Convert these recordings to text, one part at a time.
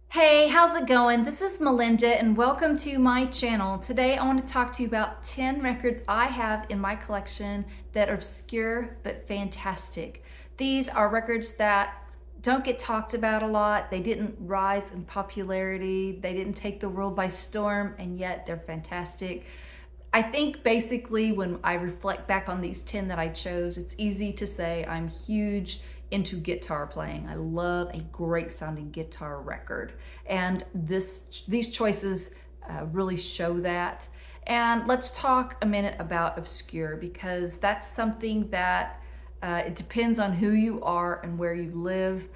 Hey, how's it going? This is Melinda and welcome to my channel. Today I want to talk to you about 10 records I have in my collection that are obscure but fantastic. These are records that don't get talked about a lot. They didn't rise in popularity. They didn't take the world by storm, and yet they're fantastic. I think basically when I reflect back on these 10 that I chose, it's easy to say I'm huge into guitar playing. I love a great sounding guitar record. And these choices really show that. And let's talk a minute about obscure, because that's something that it depends on who you are and where you live.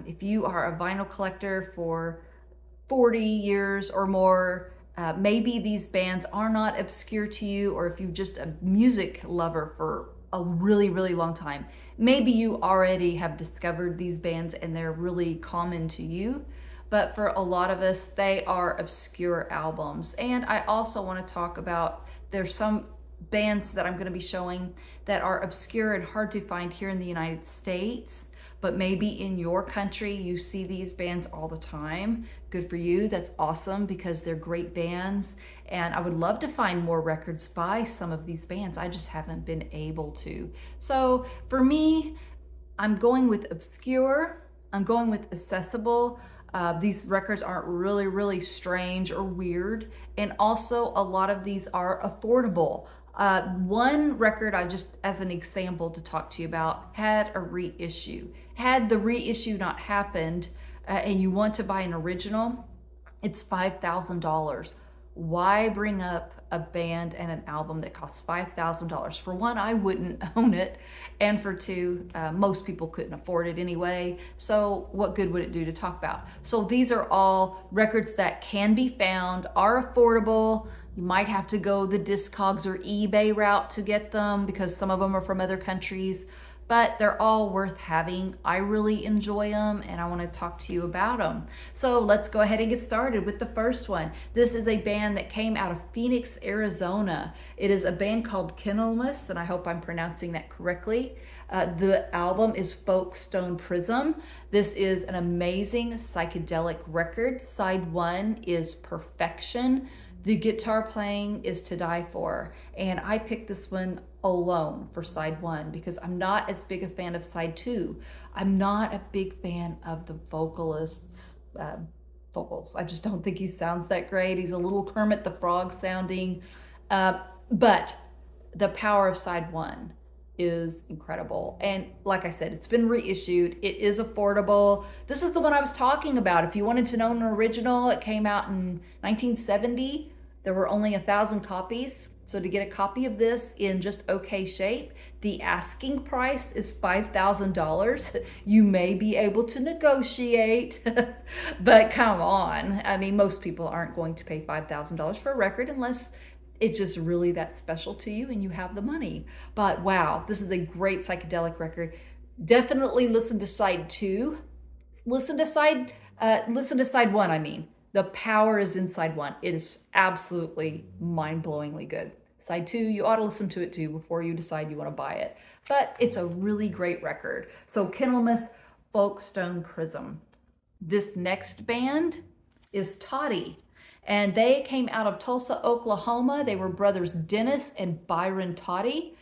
If you are a vinyl collector for 40 years or more, maybe these bands are not obscure to you, or if you're just a music lover for a really, really long time, maybe you already have discovered these bands and they're really common to you. But for a lot of us, they are obscure albums. And I also want to talk about, there's some bands that I'm going to be showing that are obscure and hard to find here in the United States, but maybe in your country you see these bands all the time. Good for you. That's awesome, because they're great bands. And I would love to find more records by some of these bands. I just haven't been able to. So for me, I'm going with obscure. I'm going with accessible. These records aren't really, really strange or weird. And also a lot of these are affordable. One record, I just, as an example to talk to you about, had a reissue. Had the reissue not happened and you want to buy an original, it's $5,000. Why bring up a band and an album that costs $5,000? For one, I wouldn't own it. And for two, most people couldn't afford it anyway. So what good would it do to talk about? So these are all records that can be found, are affordable. You might have to go the Discogs or eBay route to get them, because some of them are from other countries, but they're all worth having. I really enjoy them and I want to talk to you about them. So let's go ahead and get started with the first one. This is a band that came out of Phoenix, Arizona. It is a band called Kennelmus, and I hope I'm pronouncing that correctly. The album is Folkestone Prism. This is an amazing psychedelic record. Side one is Perfection. The guitar playing is to die for. And I picked this one alone for side one because I'm not as big a fan of side two. I'm not a big fan of the vocalist's vocals. I just don't think he sounds that great. He's a little Kermit the Frog sounding. But the power of side one is incredible. And like I said, it's been reissued. It is affordable. This is the one I was talking about. If you wanted to know an original, it came out in 1970. There were only 1,000 copies. So to get a copy of this in just okay shape, the asking price is $5,000. You may be able to negotiate, but come on. I mean, most people aren't going to pay $5,000 for a record unless it's just really that special to you and you have the money. But wow, this is a great psychedelic record. Definitely listen to side two. Listen to side one, I mean. The power is in side one. It is absolutely mind-blowingly good. Side two, you ought to listen to it too before you decide you want to buy it. But it's a really great record. So Kennelmus, Folkestone Prism. This next band is Totty. And they came out of Tulsa, Oklahoma. They were brothers Dennis and Byron Totty.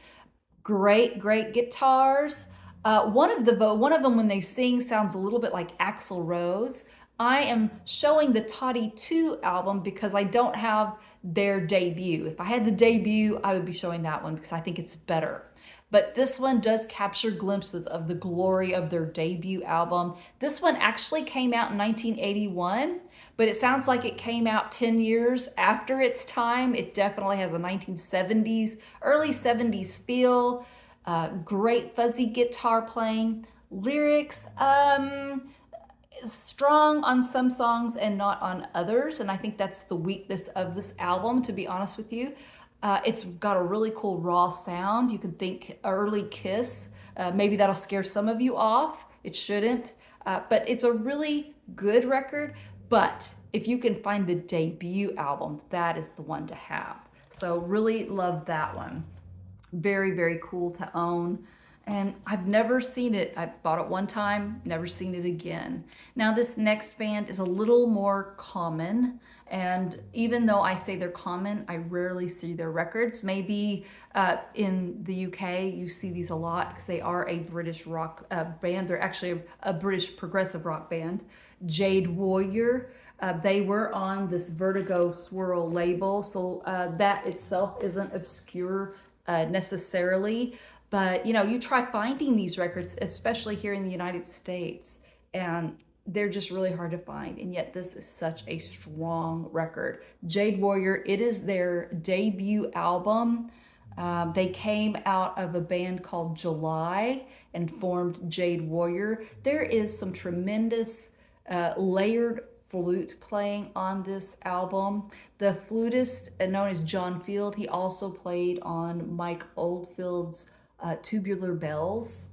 Great, great guitars. One of them, when they sing, sounds a little bit like Axl Rose. I am showing the Totty 2 album because I don't have their debut. If I had the debut, I would be showing that one because I think it's better. But this one does capture glimpses of the glory of their debut album. This one actually came out in 1981, but it sounds like it came out 10 years after its time. It definitely has a 1970s, early 70s feel. Great fuzzy guitar playing. Lyrics, strong on some songs and not on others, and I think that's the weakness of this album, to be honest with you. It's got a really cool raw sound. You could think early Kiss. Maybe that'll scare some of you off. It shouldn't, but it's a really good record. But if you can find the debut album, that is the one to have. So really love that one. Very, very cool to own. and I've never seen it. I bought it one time, never seen it again. Now this next band is a little more common, and even though I say they're common, I rarely see their records. Maybe in the UK you see these a lot because they are a British rock band. They're actually a British progressive rock band. Jade Warrior. They were on this Vertigo Swirl label, so that itself isn't obscure necessarily. But you know, you try finding these records, especially here in the United States, and they're just really hard to find. And yet this is such a strong record. Jade Warrior, it is their debut album. They came out of a band called July and formed Jade Warrior. There is some tremendous layered flute playing on this album. The flutist, known as John Field, he also played on Mike Oldfield's Tubular Bells,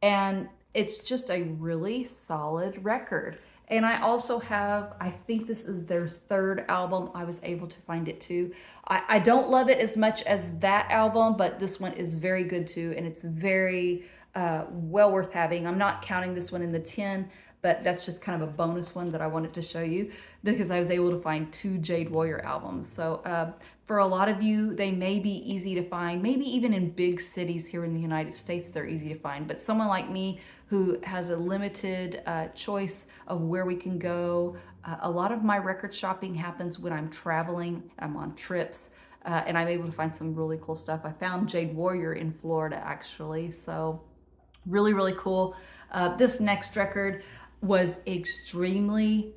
and it's just a really solid record. And I also have, I think this is their third album. I was able to find it too. I don't love it as much as that album, but this one is very good too, and it's very well worth having. I'm not counting this one in the 10, but that's just kind of a bonus one that I wanted to show you because I was able to find 2 Jade Warrior albums. So for a lot of you, they may be easy to find. Maybe even in big cities here in the United States, they're easy to find. But someone like me who has a limited choice of where we can go, a lot of my record shopping happens when I'm traveling, I'm on trips, and I'm able to find some really cool stuff. I found Jade Warrior in Florida, actually, so really, really cool. This next record was extremely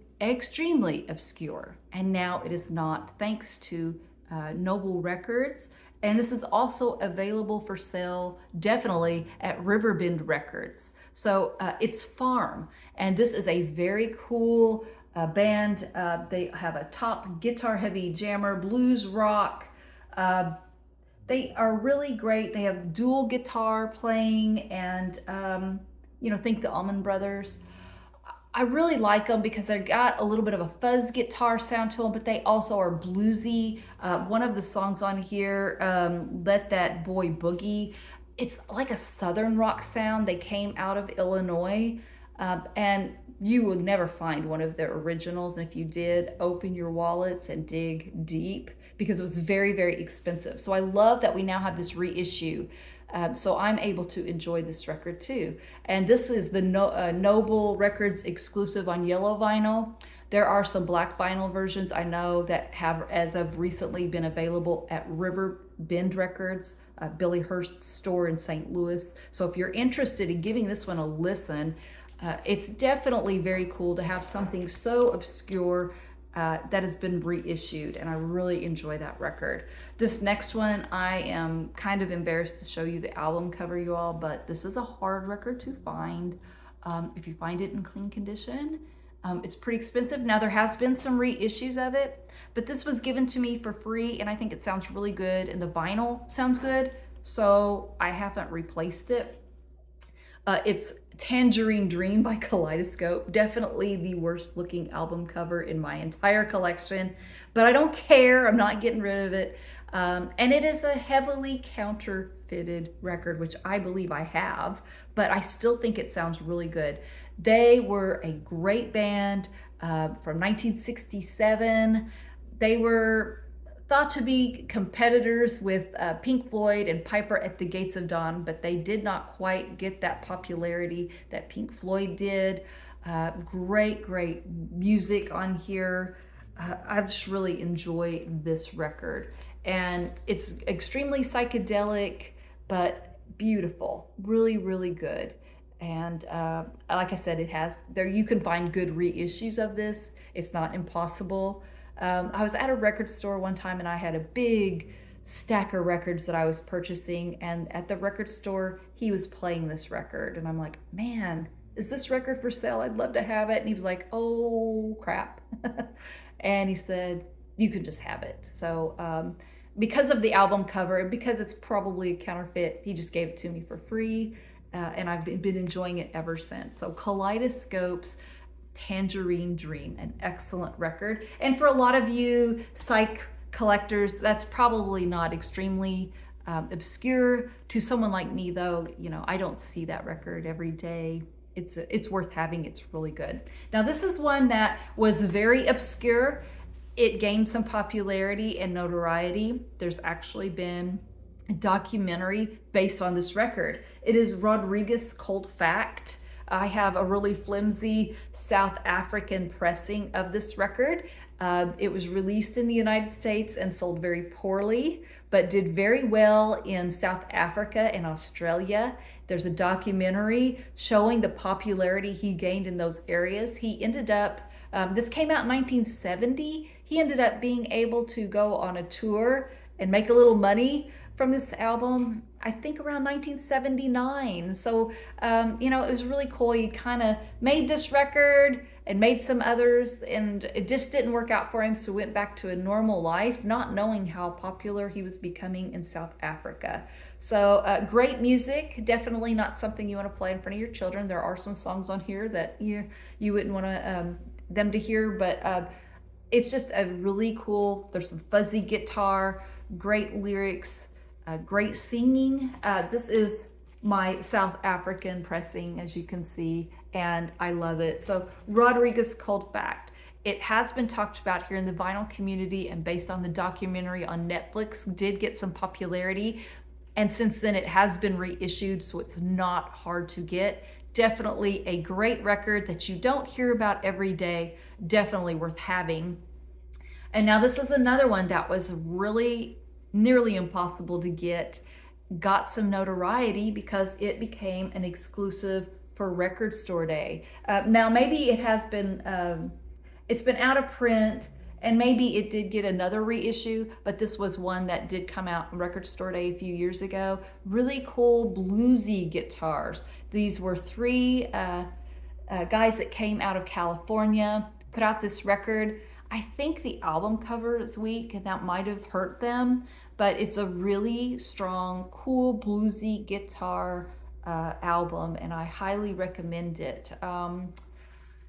obscure, and now it is not, thanks to Noble Records. And this is also available for sale definitely at Riverbend Records. So it's Farm, and this is a very cool band. They have a top guitar heavy jammer, blues rock. They are really great. They have dual guitar playing, and you know, think the Allman Brothers. I really like them because they've got a little bit of a fuzz guitar sound to them, but they also are bluesy. One of the songs on here, Let That Boy Boogie, it's like a southern rock sound. They came out of Illinois, and you will never find one of their originals. And if you did, open your wallets and dig deep because it was very, very expensive. So I love that we now have this reissue. So I'm able to enjoy this record too. And this is the Noble Records exclusive on yellow vinyl. There are some black vinyl versions I know that have, as of recently, been available at Riverbend Records, Billy Hurst's store in St. Louis. So if you're interested in giving this one a listen, it's definitely very cool to have something so obscure that has been reissued, and I really enjoy that record. This next one, I am kind of embarrassed to show you the album cover, you all, but this is a hard record to find. If you find it in clean condition, it's pretty expensive. Now there has been some reissues of it, but this was given to me for free, and I think it sounds really good, and the vinyl sounds good, so I haven't replaced it. It's Tangerine Dream by Kaleidoscope. Definitely the worst looking album cover in my entire collection, but I don't care. I'm not getting rid of it. And it is a heavily counterfeited record, which I believe I have, but I still think it sounds really good. They were a great band from 1967. They were thought to be competitors with Pink Floyd and Piper at the Gates of Dawn, but they did not quite get that popularity that Pink Floyd did. Great music on here. I just really enjoy this record. And it's extremely psychedelic, but beautiful. Really, really good. And like I said, it has, there you can find good reissues of this. It's not impossible. I was at a record store one time and I had a big stack of records that I was purchasing, and at the record store he was playing this record, and I'm like, man, is this record for sale? I'd love to have it. And he was like, oh crap. And he said, you can just have it. So because of the album cover and because it's probably a counterfeit, he just gave it to me for free, and I've been enjoying it ever since. So Kaleidoscope's Tangerine Dream, an excellent record. And for a lot of you psych collectors, that's probably not extremely obscure to someone like me, though. You know, I don't see that record every day. It's worth having. It's really good. Now, this is one that was very obscure. It gained some popularity and notoriety. There's actually been a documentary based on this record. It is Rodriguez Cold Fact. I have a really flimsy South African pressing of this record. It was released in the United States and sold very poorly, but did very well in South Africa and Australia. There's a documentary showing the popularity he gained in those areas. He ended up, this came out in 1970. He ended up being able to go on a tour and make a little money from this album, I think around 1979. So, you know, it was really cool. He kind of made this record and made some others, and it just didn't work out for him, so went back to a normal life, not knowing how popular he was becoming in South Africa. So great music, definitely not something you want to play in front of your children. There are some songs on here that you wouldn't want to, them to hear, but it's just a really cool, there's some fuzzy guitar, great lyrics, great singing. This is my South African pressing, as you can see, and I love it. So Rodriguez Cold Fact. It has been talked about here in the vinyl community, and based on the documentary on Netflix, did get some popularity. And since then it has been reissued, so it's not hard to get. Definitely a great record that you don't hear about every day. Definitely worth having. And now this is another one that was really nearly impossible to get. Got some notoriety because it became an exclusive for Record Store Day. Now maybe it has been, it's been out of print, and maybe it did get another reissue, but this was one that did come out on Record Store Day a few years ago. Really cool bluesy guitars. These were three guys that came out of California, put out this record. I think the album cover is weak, and that might have hurt them, but it's a really strong, cool bluesy guitar album, and I highly recommend it.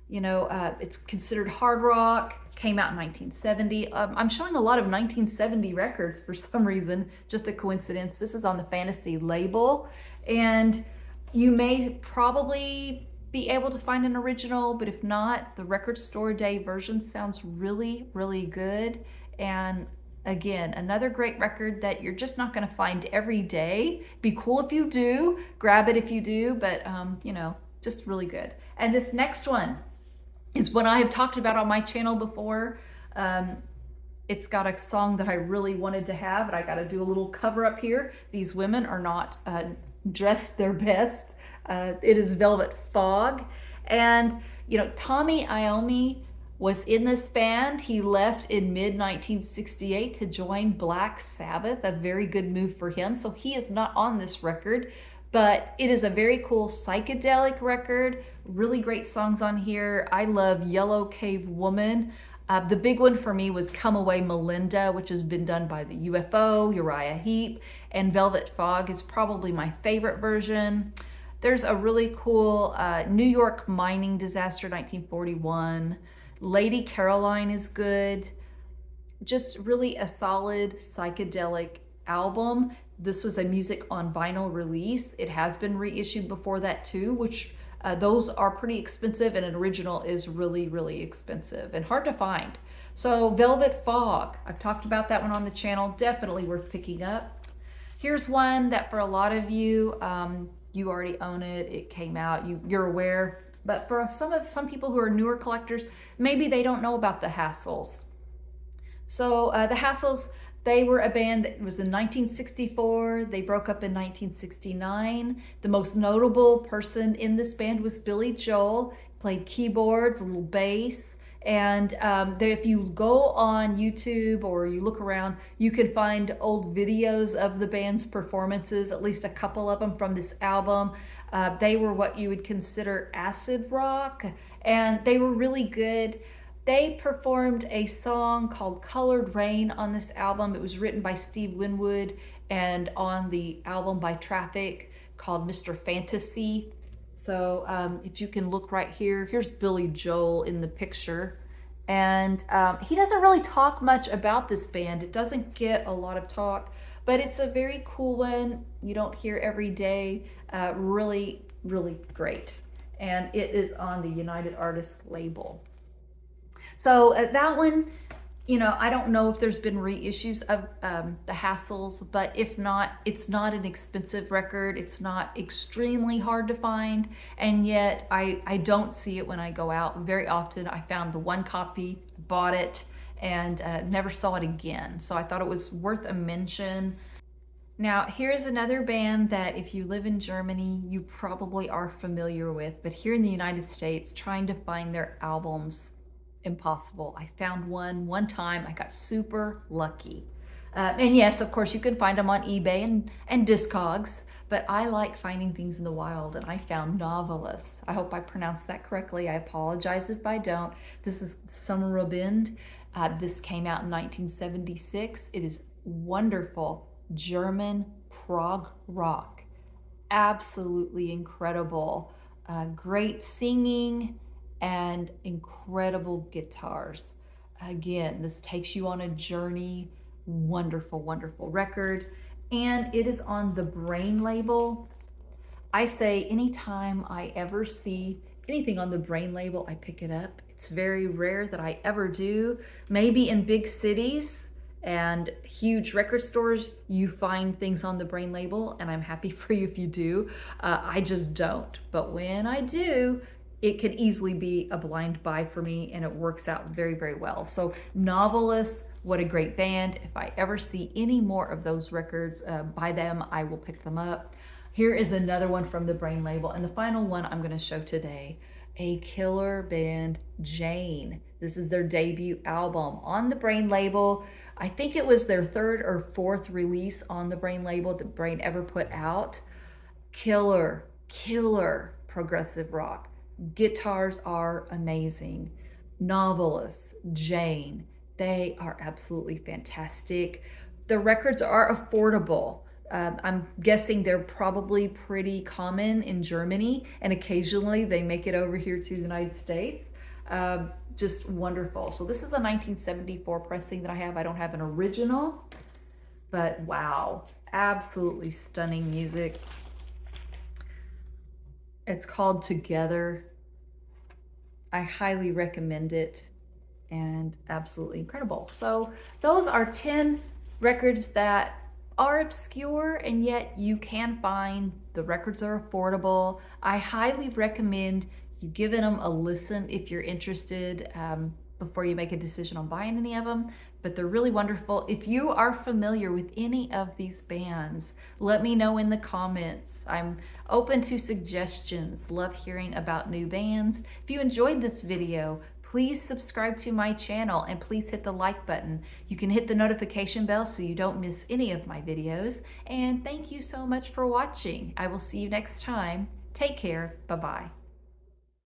You know, it's considered hard rock, came out in 1970. I'm showing a lot of 1970 records for some reason, just a coincidence. This is on the Fantasy label, and you may probably be able to find an original, but if not, the Record Store Day version sounds really, really good. And again, another great record that you're just not going to find every day. Be cool if you do, grab it if you do, but you know, just really good. And this next one is one I have talked about on my channel before. It's got a song that I really wanted to have, but I got to do a little cover up here. These women are not dressed their best. It is Velvett Fogg. And, you know, Tommy Iommi was in this band. He left in mid-1968 to join Black Sabbath, a very good move for him. So he is not on this record, but it is a very cool psychedelic record. Really great songs on here. I love Yellow Cave Woman. The big one for me was Come Away Melinda, which has been done by the UFO, Uriah Heep, and Velvett Fogg is probably my favorite version. There's a really cool New York mining disaster, 1941. Lady Caroline is good. Just really a solid psychedelic album. This was a music on vinyl release. It has been reissued before that too, which those are pretty expensive, and an original is really, really expensive and hard to find. So Velvett Fogg, I've talked about that one on the channel, definitely worth picking up. Here's one that for a lot of you, you already own it, it came out, you're aware, but for some people who are newer collectors, maybe they don't know about the Hassles. So the Hassles, they were a band that was in 1964. They broke up in 1969. The most notable person in this band was Billy Joel. Played keyboards, a little bass. And if you go on YouTube or you look around, you can find old videos of the band's performances, at least a couple of them from this album. They were what you would consider acid rock, and they were really good. They performed a song called Colored Rain on this album. It was written by Steve Winwood, and on the album by Traffic called Mr. Fantasy. So if you can look right here, here's Billy Joel in the picture. And he doesn't really talk much about this band. It doesn't get a lot of talk, but it's a very cool one. You don't hear every day. Really, really great. And it is on the United Artists label. So that one, you know, I don't know if there's been reissues of the Hassles, but if not, it's not an expensive record. It's not extremely hard to find, and yet I don't see it when I go out. Very often I found the one copy, bought it, and never saw it again. So I thought it was worth a mention. Now, here's another band that if you live in Germany, you probably are familiar with, but here in the United States, trying to find their albums, impossible. I found one time. I got super lucky. And yes, of course, you can find them on eBay and Discogs, but I like finding things in the wild, and I found Novalis. I hope I pronounced that correctly. I apologize if I don't. This is Sommerabend. This came out in 1976. It is wonderful German prog rock. Absolutely incredible. Great singing and incredible guitars. Again, this takes you on a journey. Wonderful, wonderful record. And it is on the Brain label. I say anytime I ever see anything on the Brain label, I pick it up. It's very rare that I ever do. Maybe in big cities and huge record stores, you find things on the Brain label, and I'm happy for you if you do. I just don't. But when I do, it could easily be a blind buy for me, and it works out very, very well. So Novalis, what a great band. If I ever see any more of those records by them, I will pick them up. Here is another one from the Brain label, and the final one I'm gonna show today, a killer band, Jane. This is their debut album on the Brain label. I think it was their third or fourth release on the Brain label that Brain ever put out. Killer progressive rock. Guitars are amazing. Novalis, Jane, they are absolutely fantastic. The records are affordable. I'm guessing they're probably pretty common in Germany, and occasionally they make it over here to the United States. Just wonderful. So this is a 1974 pressing that I have. I don't have an original, but wow, absolutely stunning music. It's called Together. I highly recommend it, and absolutely incredible. So those are 10 records that are obscure, and yet you can find. The records are affordable. I highly recommend you giving them a listen if you're interested before you make a decision on buying any of them, but they're really wonderful. If you are familiar with any of these bands, let me know in the comments. I'm open to suggestions. Love hearing about new bands. If you enjoyed this video, please subscribe to my channel and please hit the like button. You can hit the notification bell so you don't miss any of my videos. And thank you so much for watching. I will see you next time. Take care. Bye-bye.